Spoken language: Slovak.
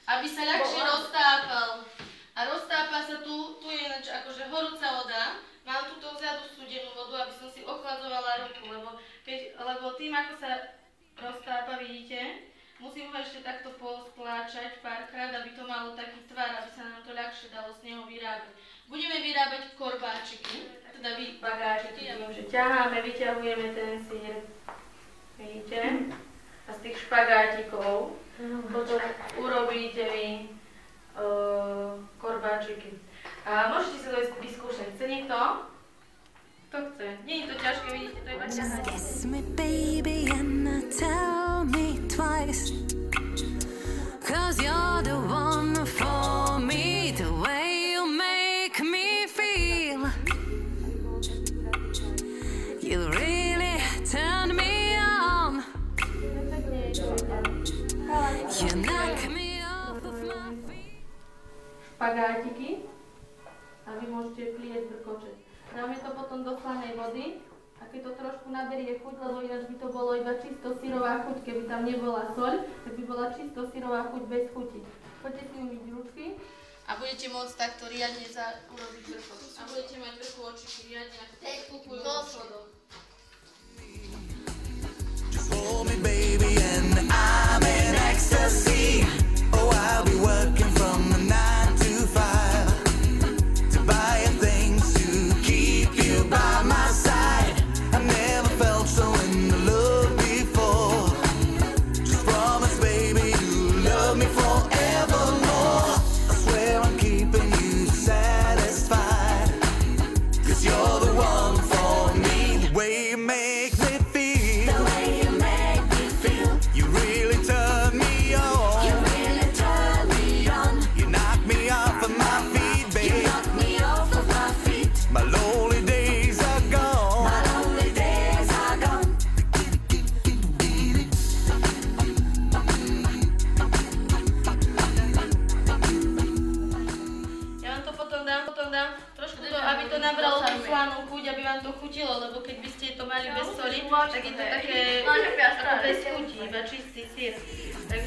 aby sa ľahšie roztápal. A roztápa sa tu je ináč akože horúca voda. Mám tu vzadu studenú vodu, aby som si ochladzovala ruku, lebo tým, ako sa roztápa, vidíte, musím ho ešte takto postláčať párkrát, aby to malo taký tvar, aby sa nám to ľahšie dalo z neho vyrábať. Budeme vyrábať korbáčiky, teda bagáčiky. Ja viem, že ťaháme, vyťahujeme ten syr, vidíte? A z tých špagátikov potom urobíte vy korbáčiky. A môžete si to vyskúšať. Chce niekto? Kto chce? Nie je to ťažké, vidíte, to je iba ťahať. Kiss me baby and tell me twice, 'cause you're the one for me, the way you make me feel. You really turn me on. You knock me off of my feet. Špagátiky. A vy môžete pliesť brkočet. Dáme to potom do slanej vody a keď to trošku naberie chuť, lebo ináč by to bolo iba čisto syrová chuť, keby tam nebola soľ, tak by bola čisto syrová chuť bez chuti. Poďte si umyť ruky a budete môcť takto riadne urobiť vrchol. A budete mať vrchu očiky riadne ako tekutujúcim vodou. Just hold me baby and I'm in ecstasy. Oh, I'll be working from 9 to 5 to buy things to keep you by my side. I never felt so in love before. Just promise baby you'll love me forevermore. I swear I'm keeping you satisfied, 'cause you're the one for me. The way you make me feel, the way you make me feel, you really turn me on. You really turn me on. You knock me off of my feet, babe. You knock me off of my feet. My lonely days are gone. My lonely days are gone. Ja vám to potom dám trošku to, aby to nabralo tú slanú chuť, aby vám to chutilo, lebo keď by ste to mali bez soli, tak je to také ako bez chuti, iba čistý syr. Takže